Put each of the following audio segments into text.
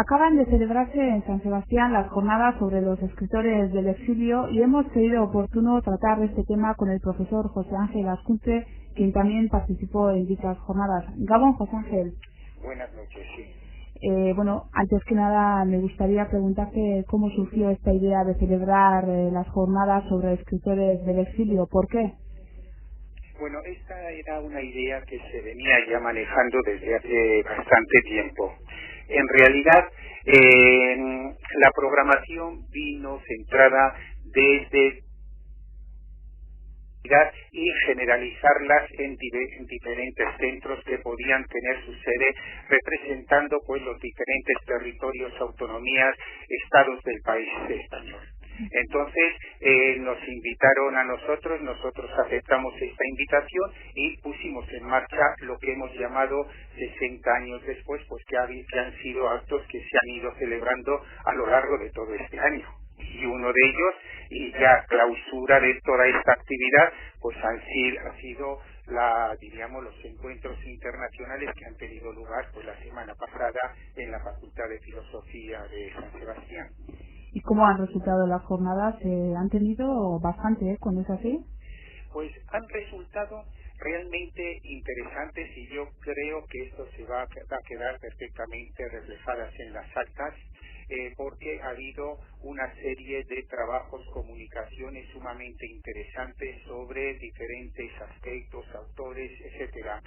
Acaban de celebrarse en San Sebastián las jornadas sobre los escritores del exilio y hemos creído oportuno tratar este tema con el profesor José Ángel Ascunce, quien también participó en dichas jornadas. Gabón, José Ángel. Buenas noches, sí. Antes que nada me gustaría preguntarte cómo surgió esta idea de celebrar las jornadas sobre escritores del exilio. ¿Por qué? Bueno, esta era una idea que se venía ya manejando desde hace bastante tiempo. En realidad, la programación vino centrada desde y generalizarlas en diferentes centros que podían tener su sede representando pues los diferentes territorios, autonomías, estados del país español. Entonces nos invitaron a nosotros aceptamos esta invitación y pusimos en marcha lo que hemos llamado 60 años después, pues que han sido actos que se han ido celebrando a lo largo de todo este año. Y uno de ellos, y ya clausura de toda esta actividad, pues ha sido los encuentros internacionales que han tenido lugar pues la semana pasada en la Facultad de Filosofía de San Sebastián. ¿Y cómo han resultado las jornadas? ¿Han tenido bastante, con eso así? Pues han resultado realmente interesantes y yo creo que esto se va a quedar perfectamente reflejadas en las actas, porque ha habido una serie de trabajos, comunicaciones sumamente interesantes sobre diferentes aspectos, autores, etcétera.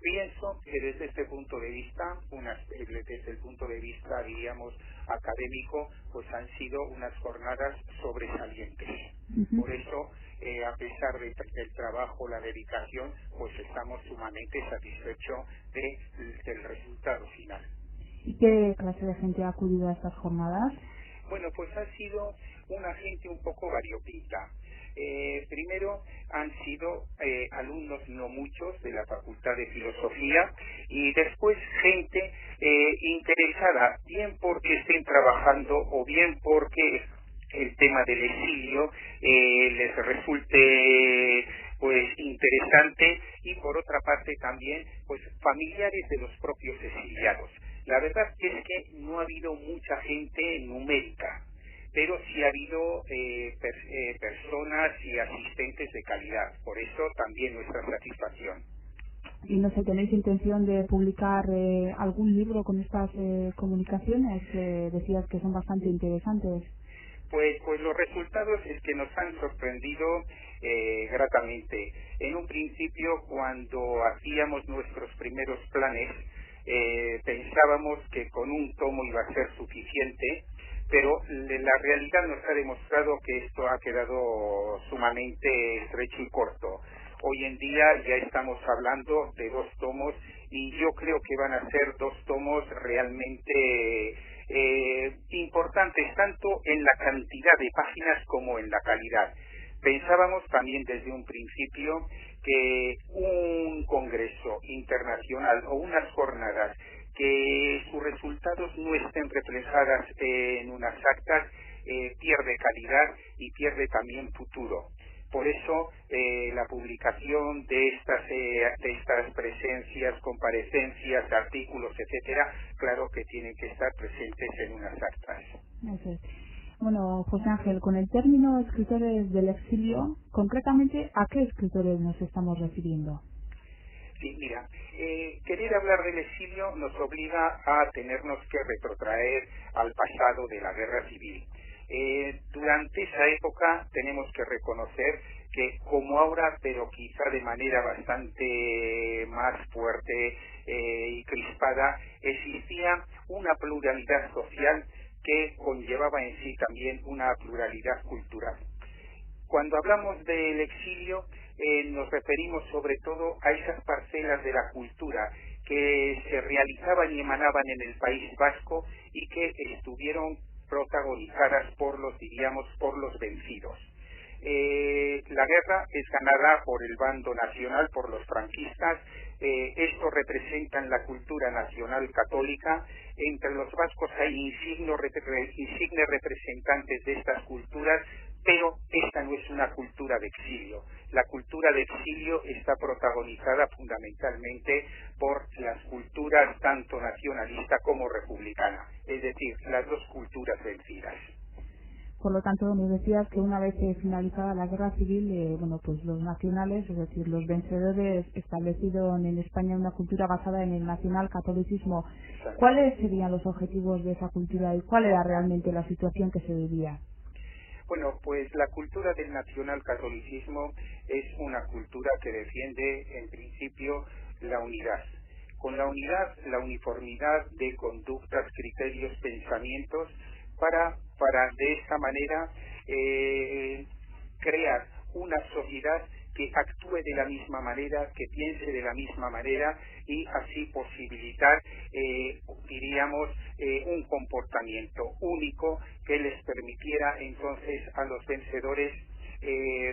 Pienso que desde este punto de vista, desde el punto de vista, diríamos, académico, pues han sido unas jornadas sobresalientes. Uh-huh. Por eso, a pesar del trabajo, la dedicación, pues estamos sumamente satisfechos del resultado final. ¿Y qué clase de gente ha acudido a estas jornadas? Bueno, pues ha sido una gente un poco variopinta. Primero han sido alumnos, no muchos, de la Facultad de Filosofía, y después gente interesada, bien porque estén trabajando o bien porque el tema del exilio les resulte pues interesante, y por otra parte también pues familiares de los propios exiliados. La verdad es que no ha habido mucha gente numérica, pero sí ha habido personas y asistentes de calidad. Por eso también nuestra satisfacción. Y no sé, ¿tenéis intención de publicar algún libro con estas comunicaciones? Decías que son bastante interesantes. Pues los resultados es que nos han sorprendido gratamente. En un principio, cuando hacíamos nuestros primeros planes, pensábamos que con un tomo iba a ser suficiente, pero la realidad nos ha demostrado que esto ha quedado sumamente estrecho y corto. Hoy en día ya estamos hablando de 2 tomos, y yo creo que van a ser 2 tomos realmente importantes, tanto en la cantidad de páginas como en la calidad. Pensábamos también desde un principio que un congreso internacional o unas jornadas que sus resultados no estén reflejadas en unas actas pierde calidad y pierde también futuro. Por eso la publicación de estas presencias, comparecencias, artículos, etcétera, claro que tienen que estar presentes en unas actas. Eso es. Bueno, José Ángel, con el término escritores del exilio, concretamente, ¿a qué escritores nos estamos refiriendo? Sí, mira, querer hablar del exilio nos obliga a tenernos que retrotraer al pasado de la Guerra Civil. Durante esa época tenemos que reconocer que, como ahora, pero quizá de manera bastante más fuerte y crispada, existía una pluralidad social que conllevaba en sí también una pluralidad cultural. Cuando hablamos del exilio, nos referimos sobre todo a esas parcelas de la cultura que se realizaban y emanaban en el País Vasco y que estuvieron protagonizadas por los vencidos. La guerra es ganada por el bando nacional, por los franquistas. Esto representa la cultura nacional católica. Entre los vascos hay insignes representantes de estas culturas, pero esta no es una cultura de exilio. La cultura cultura de exilio está protagonizada fundamentalmente por las culturas tanto nacionalista como republicana, es decir, las dos culturas vencidas. Por lo tanto, nos decías que una vez finalizada la guerra civil, pues los nacionales, es decir, los vencedores, establecieron en España una cultura basada en el nacionalcatolicismo. ¿Cuáles serían los objetivos de esa cultura y cuál era realmente la situación que se vivía? Bueno, pues la cultura del nacionalcatolicismo es una cultura que defiende, en principio, la unidad. Con la unidad, la uniformidad de conductas, criterios, pensamientos, para de esta manera crear una sociedad que actúe de la misma manera, que piense de la misma manera y así posibilitar, un comportamiento único que les permitiera entonces a los vencedores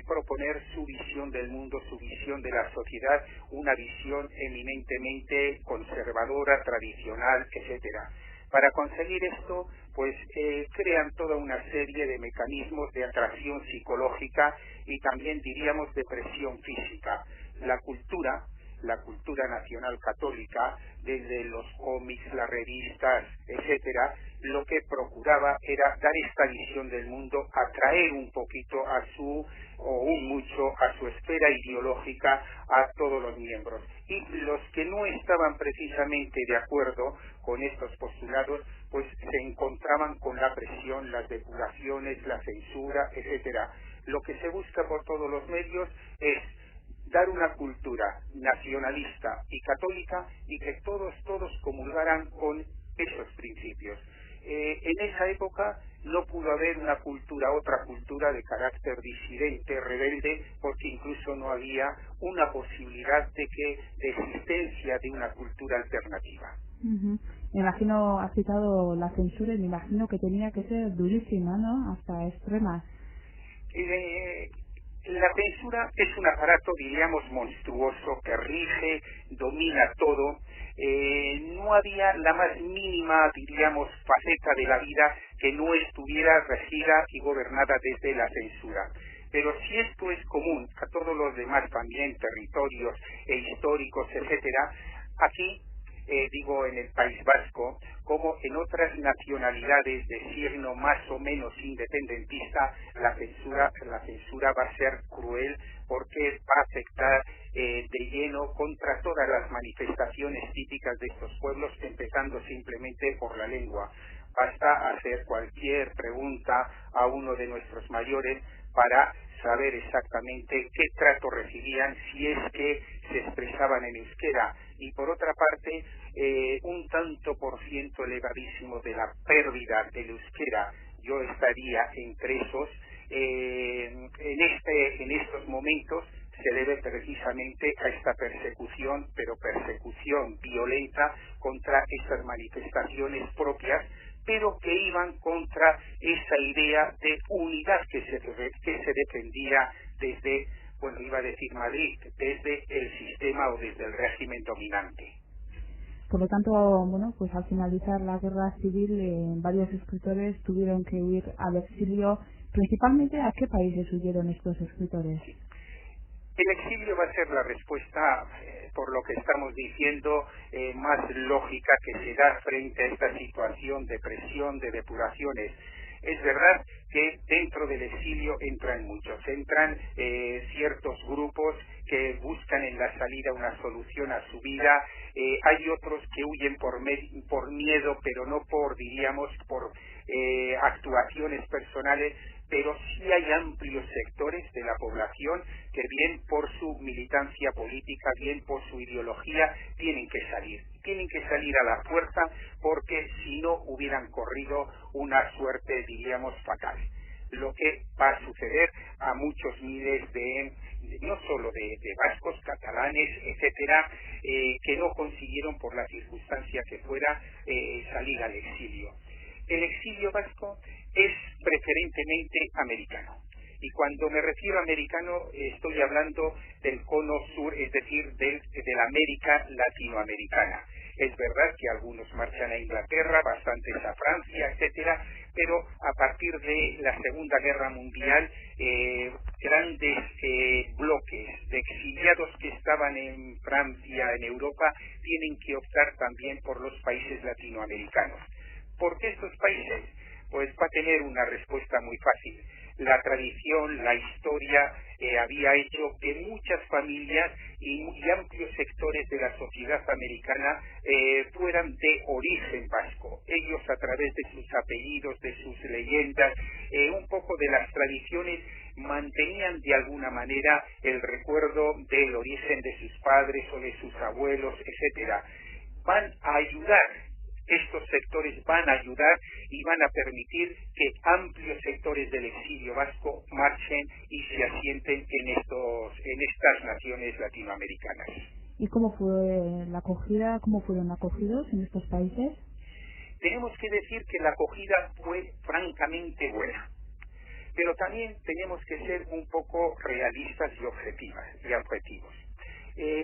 proponer su visión del mundo, su visión de la sociedad, una visión eminentemente conservadora, tradicional, etcétera. Para conseguir esto, pues crean toda una serie de mecanismos de atracción psicológica y también diríamos de presión física. La cultura nacional católica, desde los cómics, las revistas, etcétera, lo que procuraba era dar esta visión del mundo, atraer un poquito mucho a su esfera ideológica a todos los miembros. Y los que no estaban precisamente de acuerdo con estos postulados, pues se encontraban con la presión, las depuraciones, la censura, etcétera. Lo que se busca por todos los medios es dar una cultura nacionalista y católica y que todos comulgaran con esos principios. En esa época no pudo haber otra cultura de carácter disidente, rebelde, porque incluso no había una posibilidad de existencia de una cultura alternativa. Me imagino, has citado la censura y me imagino que tenía que ser durísima, ¿no? Hasta extrema. La censura es un aparato, diríamos, monstruoso que rige, domina todo. No había la más mínima, diríamos, faceta de la vida que no estuviera regida y gobernada desde la censura. Pero si esto es común a todos los demás también territorios históricos, etcétera, aquí, en el País Vasco, como en otras nacionalidades de signo más o menos independentista, la censura va a ser cruel porque va a afectar de lleno contra todas las manifestaciones típicas de estos pueblos, empezando simplemente por la lengua. Basta hacer cualquier pregunta a uno de nuestros mayores para saber exactamente qué trato recibían si es que se expresaban en euskera. Y por otra parte, un tanto por ciento elevadísimo de la pérdida del euskera, yo estaría entre esos, en estos momentos se debe precisamente a esta persecución, pero persecución violenta contra estas manifestaciones propias, pero que iban contra esa idea de unidad que se defendía desde, iba a decir Madrid, desde el sistema o desde el régimen dominante. Por lo tanto, pues al finalizar la guerra civil, varios escritores tuvieron que huir al exilio. Principalmente, ¿a qué países huyeron estos escritores? El exilio va a ser la respuesta, por lo que estamos diciendo, más lógica que se da frente a esta situación de presión, de depuraciones. Es verdad que dentro del exilio entran muchos, ciertos grupos que buscan en la salida una solución a su vida, hay otros que huyen por miedo, pero no por actuaciones personales, pero sí hay amplios sectores de la población que bien por su militancia política, bien por su ideología, tienen que salir a la fuerza, porque si no hubieran corrido una suerte, diríamos, fatal. Lo que va a suceder a muchos miles no solo de vascos, catalanes, etcétera, que no consiguieron por la circunstancia que fuera salir al exilio. El exilio vasco es preferentemente americano. Y cuando me refiero a americano, estoy hablando del cono sur, es decir, de la América latinoamericana. Es verdad que algunos marchan a Inglaterra, bastantes a Francia, etcétera, pero a partir de la Segunda Guerra Mundial, grandes bloques de estaban en Francia, en Europa, tienen que optar también por los países latinoamericanos. ¿Por qué estos países? Pues va a tener una respuesta muy fácil. La tradición, la historia había hecho que muchas familias y amplios sectores de la sociedad americana fueran de origen vasco. Ellos, a través de sus apellidos, de sus leyendas, un poco de las tradiciones, mantenían de alguna manera el recuerdo del origen de sus padres o de sus abuelos, etcétera. Van a ayudar. Estos sectores van a ayudar y van a permitir que amplios sectores del exilio vasco marchen y se asienten en estas naciones latinoamericanas. ¿Y cómo fue la acogida? ¿Cómo fueron acogidos en estos países? Tenemos que decir que la acogida fue francamente buena, pero también tenemos que ser un poco realistas y objetivos.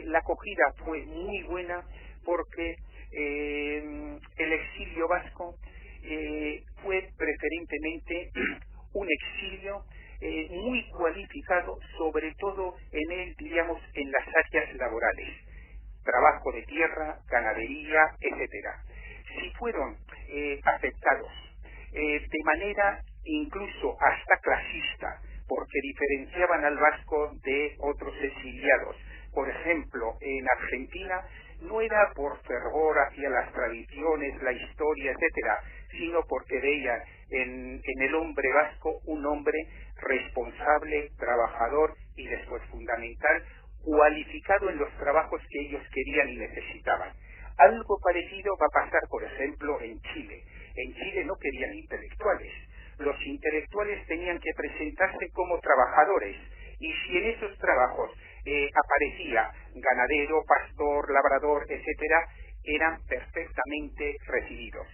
La acogida fue muy buena porque el exilio vasco fue preferentemente un exilio muy cualificado, sobre todo en las áreas laborales, trabajo de tierra, ganadería, etcétera. Si fueron aceptados de manera incluso hasta clasista, porque diferenciaban al vasco de otros exiliados. Por ejemplo, en Argentina no era por fervor hacia las tradiciones, la historia, etcétera, sino porque veían en el hombre vasco un hombre responsable, trabajador y después fundamental, cualificado en los trabajos que ellos querían y necesitaban. Algo parecido va a pasar, por ejemplo, en Chile. En Chile no querían intelectuales. Los intelectuales tenían que presentarse como trabajadores, y si en esos trabajos aparecía ganadero, pastor, labrador, etcétera, eran perfectamente recibidos.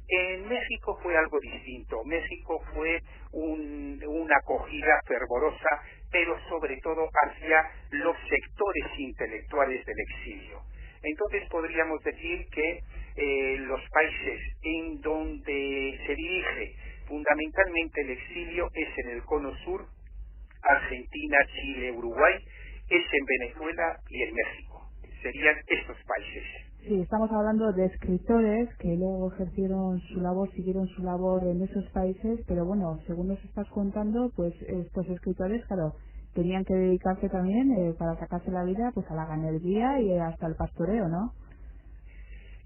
En México fue algo distinto. México fue una acogida fervorosa, pero sobre todo hacia los sectores intelectuales del exilio. Entonces podríamos decir que los países en donde se dirige fundamentalmente el exilio es en el cono sur, Argentina, Chile, Uruguay, es en Venezuela y en México. Serían estos países. Sí, estamos hablando de escritores que luego ejercieron su labor, siguieron su labor en esos países, pero bueno, según nos estás contando, pues estos escritores, claro, tenían que dedicarse también para sacarse la vida pues a la ganadería y hasta el pastoreo, ¿no?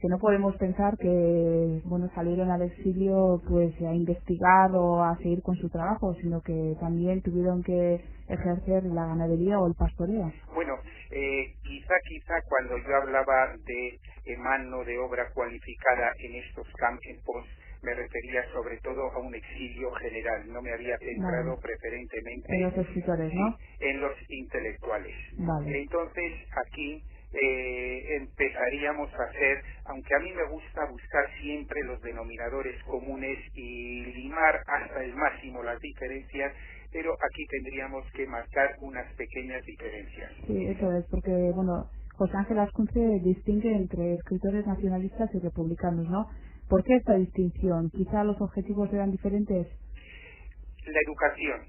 Que no podemos pensar que bueno salieron al exilio pues a investigar o a seguir con su trabajo, sino que también tuvieron que ejercer la ganadería o el pastoreo. Bueno, quizá cuando yo hablaba de mano de obra cualificada en estos campos, me refería sobre todo a un exilio general. No me había centrado preferentemente en los escritores, ¿no? En los intelectuales. Vale. Entonces aquí empezaríamos a hacer, aunque a mí me gusta buscar siempre los denominadores comunes y limar hasta el máximo las diferencias, pero aquí tendríamos que marcar unas pequeñas diferencias. Sí, eso es, porque bueno, José Ángel Ascunce distingue entre escritores nacionalistas y republicanos, ¿no? ¿Por qué esta distinción? ¿Quizá los objetivos eran diferentes? La educación,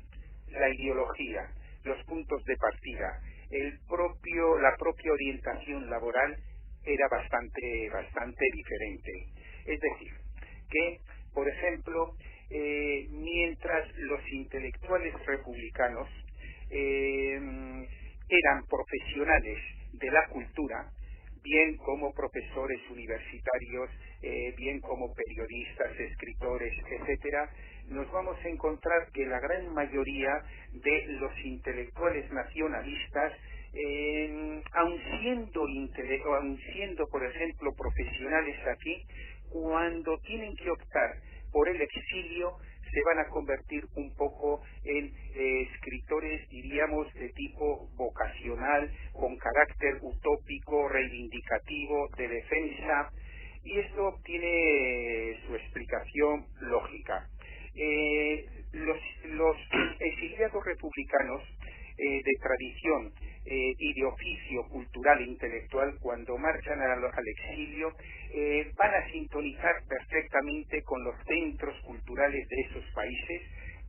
la ideología, los puntos de partida, la propia orientación laboral era bastante diferente. Es decir, que, por ejemplo, mientras los intelectuales republicanos eran profesionales de la cultura, bien como profesores universitarios, bien como periodistas, escritores, etcétera, nos vamos a encontrar que la gran mayoría de los intelectuales nacionalistas, aun siendo, por ejemplo, profesionales aquí, cuando tienen que optar por el exilio, se van a convertir un poco en escritores, diríamos, de tipo vocacional, con carácter utópico, reivindicativo, de defensa, y esto tiene su explicación lógica. Los exiliados republicanos de tradición y de oficio cultural e intelectual, cuando marchan al exilio, van a sintonizar perfectamente con los centros culturales de esos países,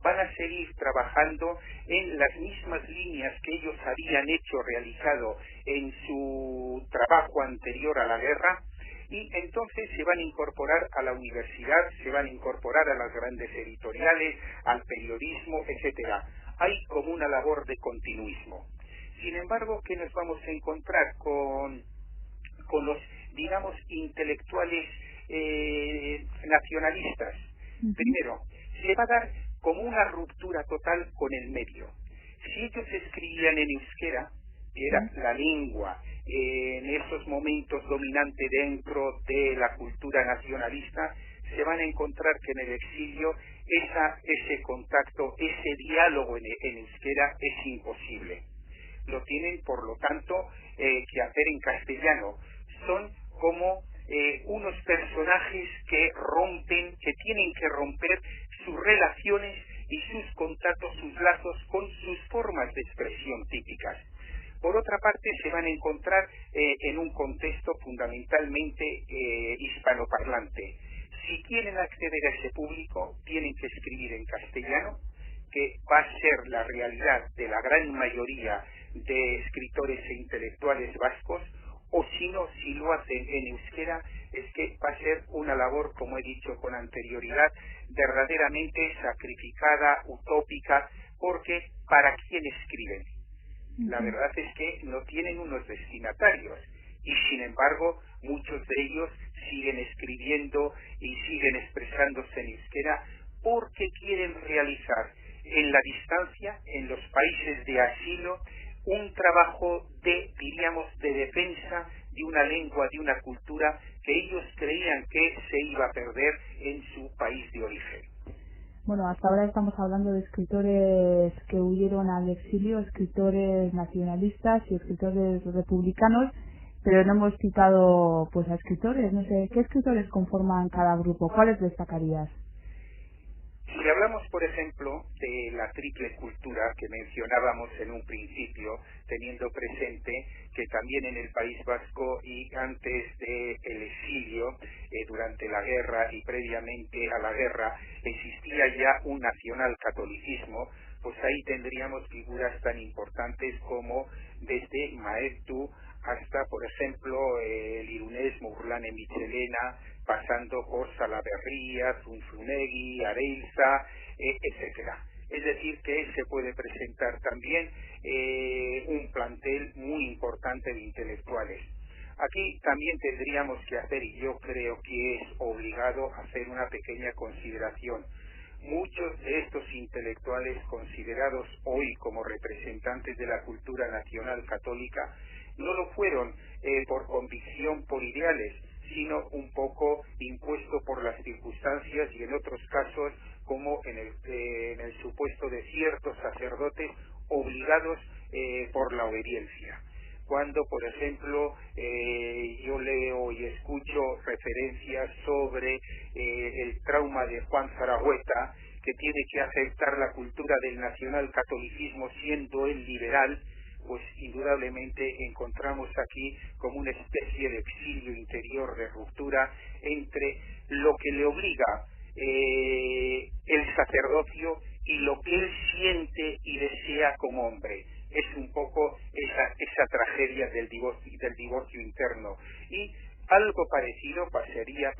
van a seguir trabajando en las mismas líneas que ellos habían realizado en su trabajo anterior a la guerra, y entonces se van a incorporar a la universidad, se van a incorporar a las grandes editoriales, al periodismo, etcétera. Hay como una labor de continuismo. Sin embargo, ¿qué nos vamos a encontrar con los, digamos, intelectuales nacionalistas? Primero, se va a dar como una ruptura total con el medio. Si ellos escribían en euskera, que era la lengua en esos momentos dominante dentro de la cultura nacionalista, se van a encontrar que en el exilio ese contacto, ese diálogo en euskera es imposible. Lo tienen, por lo tanto, que hacer en castellano. Son como unos personajes que tienen que romper sus relaciones y sus contactos, sus lazos con sus formas de expresión típicas. Por otra parte, se van a encontrar en un contexto fundamentalmente hispanoparlante. Si quieren acceder a ese público, tienen que escribir en castellano, que va a ser la realidad de la gran mayoría de escritores e intelectuales vascos, o si no, si lo hacen en euskera, es que va a ser una labor, como he dicho con anterioridad, verdaderamente sacrificada, utópica, porque ¿para quién escriben? La verdad es que no tienen unos destinatarios, y sin embargo muchos de ellos siguen escribiendo y siguen expresándose en euskera porque quieren realizar en la distancia, en los países de asilo, un trabajo de defensa de una lengua, de una cultura que ellos creían que se iba a perder en su país de origen. Bueno, hasta ahora estamos hablando de escritores que huyeron al exilio, escritores nacionalistas y escritores republicanos, pero no hemos citado pues a escritores. No sé, ¿qué escritores conforman cada grupo? ¿Cuáles destacarías? Si hablamos, por ejemplo, de la triple cultura que mencionábamos en un principio, teniendo presente que también en el País Vasco y antes del exilio, durante la guerra y previamente a la guerra, existía ya un nacionalcatolicismo, pues ahí tendríamos figuras tan importantes como desde Maeztu hasta, por ejemplo, el irunés Mourlane Michelena, pasando por Salaverría, Zunzunegui, Areilza, etcétera. Es decir, que se puede presentar también un plantel muy importante de intelectuales. Aquí también tendríamos que hacer, y yo creo que es obligado, hacer una pequeña consideración. Muchos de estos intelectuales considerados hoy como representantes de la cultura nacional católica no lo fueron por convicción, por ideales, sino un poco impuesto por las circunstancias y en otros casos como en el supuesto de ciertos sacerdotes obligados por la obediencia. Cuando, por ejemplo, yo leo y escucho referencias sobre el trauma de Juan Zaragoza, que tiene que aceptar la cultura del nacionalcatolicismo siendo él liberal, pues indudablemente encontramos aquí como una especie de exilio interior, de ruptura entre lo que le obliga el sacerdocio y lo que él siente y desea como hombre. Es un poco esa tragedia del divorcio interno. Y algo parecido pasaría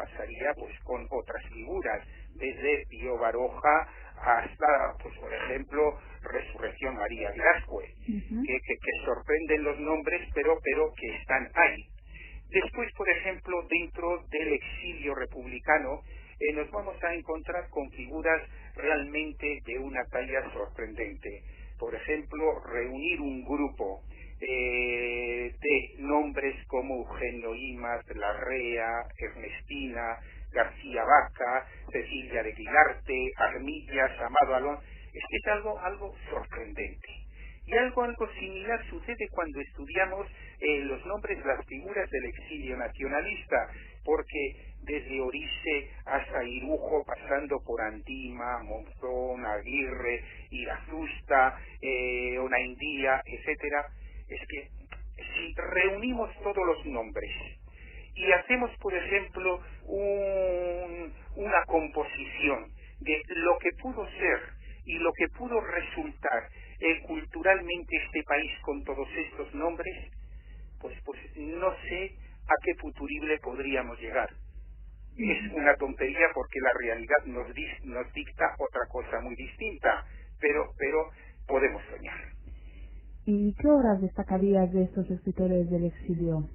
pues con otras figuras, desde Pío Baroja hasta, pues por ejemplo, Resurrección María Vilascue, que sorprenden los nombres, pero que están ahí. Después, por ejemplo, dentro del exilio republicano, nos vamos a encontrar con figuras realmente de una talla sorprendente. Por ejemplo, reunir un grupo de nombres como Eugenio Imaz, Larrea, Ernestina, García Vaca, Cecilia de Guilarte, Armillas, Amado Alón, es algo sorprendente. Y algo similar sucede cuando estudiamos los nombres, las figuras del exilio nacionalista, porque desde Orice hasta Irujo, pasando por Andima, Monzón, Aguirre, Irazusta, Onaindía, etcétera, es que si reunimos todos los nombres y hacemos, por ejemplo, una composición de lo que pudo ser y lo que pudo resultar culturalmente este país con todos estos nombres, pues no sé a qué futurible podríamos llegar. Es una tontería porque la realidad nos dicta otra cosa muy distinta, pero podemos soñar. ¿Y qué obras destacarías de estos escritores del exilio?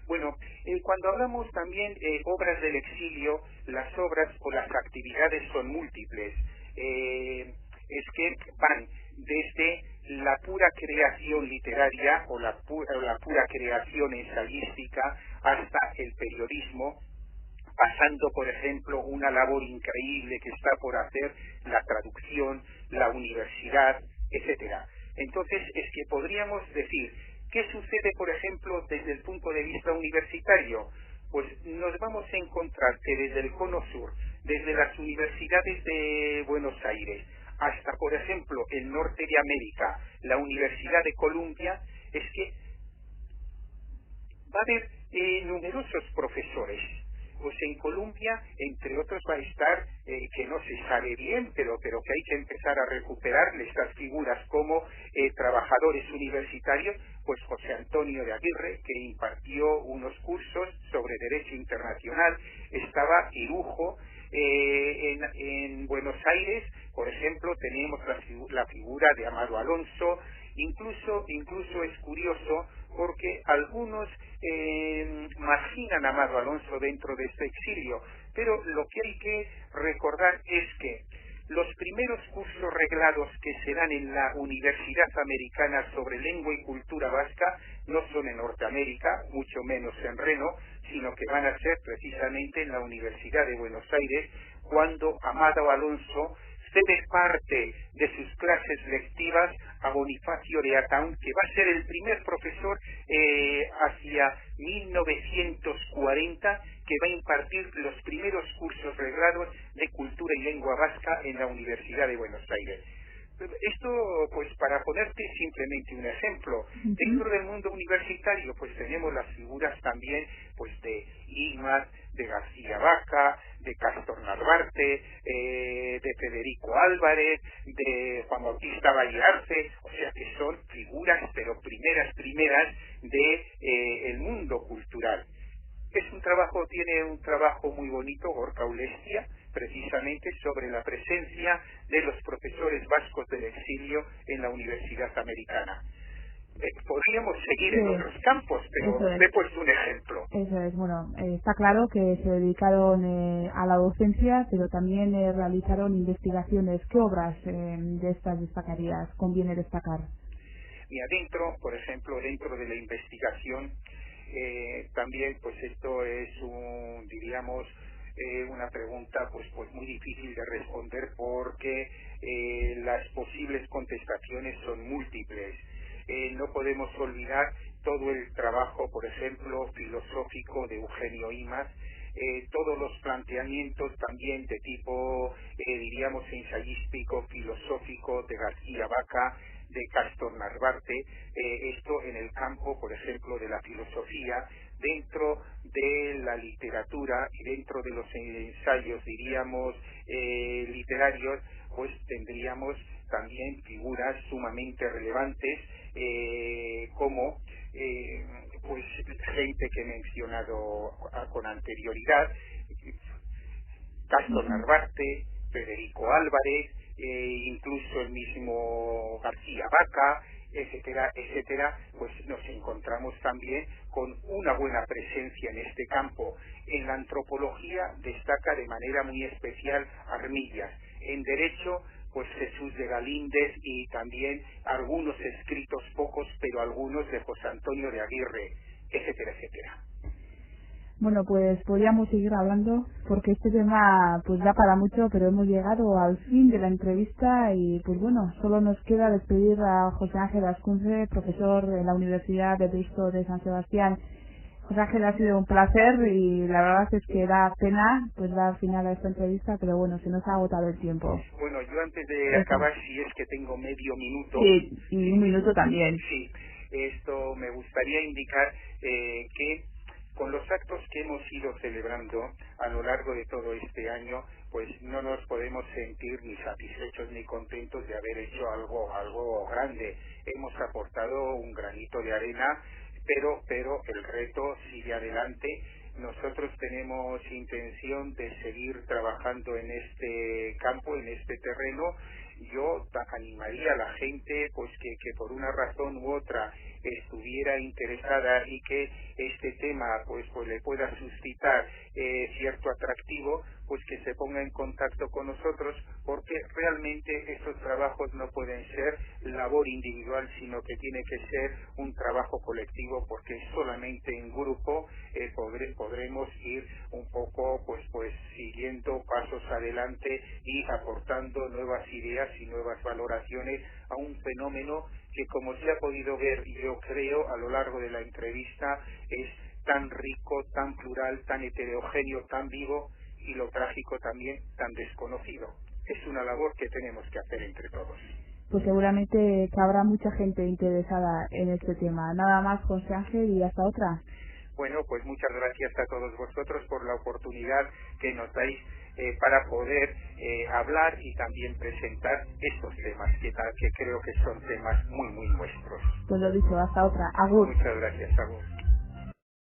Bueno, cuando hablamos también obras del exilio, las obras o las actividades son múltiples. Es que van desde la pura creación literaria o la pura creación ensayística hasta el periodismo, pasando, por ejemplo, una labor increíble que está por hacer la traducción, la universidad, etcétera. Entonces, es que podríamos decir, ¿qué sucede, por ejemplo, desde el punto de vista universitario? Pues nos vamos a encontrar que desde el Cono Sur, desde las universidades de Buenos Aires, hasta, por ejemplo, el norte de América, la Universidad de Columbia, es que va a haber numerosos profesores. Pues en Colombia, entre otros, va a estar, que no se sabe bien, pero que hay que empezar a recuperar estas figuras como trabajadores universitarios, pues José Antonio de Aguirre, que impartió unos cursos sobre Derecho Internacional, estaba Irujo. En Buenos Aires, por ejemplo, tenemos la figura de Amado Alonso. Incluso es curioso porque algunos marginan a Amado Alonso dentro de este exilio, pero lo que hay que recordar es que los primeros cursos reglados que se dan en la Universidad Americana sobre lengua y cultura vasca no son en Norteamérica, mucho menos en Reno, sino que van a ser precisamente en la Universidad de Buenos Aires, cuando Amado Alonso cede parte de sus clases lectivas a Bonifacio de Ataun, que va a ser el primer profesor hacia 1940 que va a impartir los primeros cursos reglados de cultura y lengua vasca en la Universidad de Buenos Aires. Esto, pues, para ponerte simplemente un ejemplo, dentro del mundo universitario, pues tenemos las figuras también, pues, de Igmas, de García Vaca, de Castor Narvarte, de Federico Álvarez, de Juan Bautista Vallarce, o sea que son figuras, pero primeras de el mundo cultural. Tiene un trabajo muy bonito, Gorka Ulestia, precisamente sobre la presencia de los profesores vascos del exilio en la Universidad Americana. Podríamos seguir en otros campos, pero he puesto un ejemplo. Eso es, bueno, está claro que se dedicaron a la docencia, pero también realizaron investigaciones. ¿Qué obras de estas destacarías, conviene destacar? Mira, por ejemplo, dentro de la investigación, también, pues esto es una pregunta pues muy difícil de responder porque las posibles contestaciones son múltiples. No podemos olvidar todo el trabajo, por ejemplo, filosófico de Eugenio Imaz, todos los planteamientos también de tipo, ensayístico, filosófico de García Vaca, de Castor Narvarte, esto en el campo, por ejemplo, de la filosofía, dentro de la literatura y dentro de los ensayos, literarios, pues tendríamos también figuras sumamente relevantes, como pues gente que he mencionado con anterioridad, Castor Narvarte, Federico Álvarez, incluso el mismo García Vaca, etcétera, pues nos encontramos también con una buena presencia en este campo. En la antropología destaca de manera muy especial Armillas. En derecho, pues Jesús de Galíndez y también algunos escritos, pocos, pero algunos de José Antonio de Aguirre, etcétera. Bueno, pues podríamos seguir hablando porque este tema pues da para mucho, pero hemos llegado al fin de la entrevista y pues bueno, solo nos queda despedir a José Ángel Ascunce, profesor en la Universidad de Deusto de San Sebastián. José Ángel, ha sido un placer y la verdad es que da pena pues dar final a esta entrevista, pero bueno, se nos ha agotado el tiempo. Bueno, yo antes de acabar, si es que tengo medio minuto. Sí, y un minuto también. Sí, esto me gustaría indicar que Con los actos que hemos ido celebrando a lo largo de todo este año, pues no nos podemos sentir ni satisfechos ni contentos de haber hecho algo grande. Hemos aportado un granito de arena, pero el reto sigue adelante. Nosotros tenemos intención de seguir trabajando en este campo, en este terreno. Yo animaría a la gente pues que por una razón u otra estuviera interesada y que este tema pues le pueda suscitar cierto atractivo, pues que se ponga en contacto con nosotros, porque realmente estos trabajos no pueden ser labor individual, sino que tiene que ser un trabajo colectivo, porque solamente en grupo podremos ir un poco pues siguiendo pasos adelante y aportando nuevas ideas y nuevas valoraciones a un fenómeno que, como se ha podido ver, yo creo, a lo largo de la entrevista, es tan rico, tan plural, tan heterogéneo, tan vivo, y lo trágico también tan desconocido. Es una labor que tenemos que hacer entre todos. Pues seguramente que habrá mucha gente interesada en este tema. Nada más, José Ángel, y hasta otra. Bueno, pues muchas gracias a todos vosotros por la oportunidad que nos dais para poder hablar y también presentar estos temas que creo que son temas muy, muy nuestros. Pues lo dicho, hasta otra. Agur. Muchas gracias, Agur.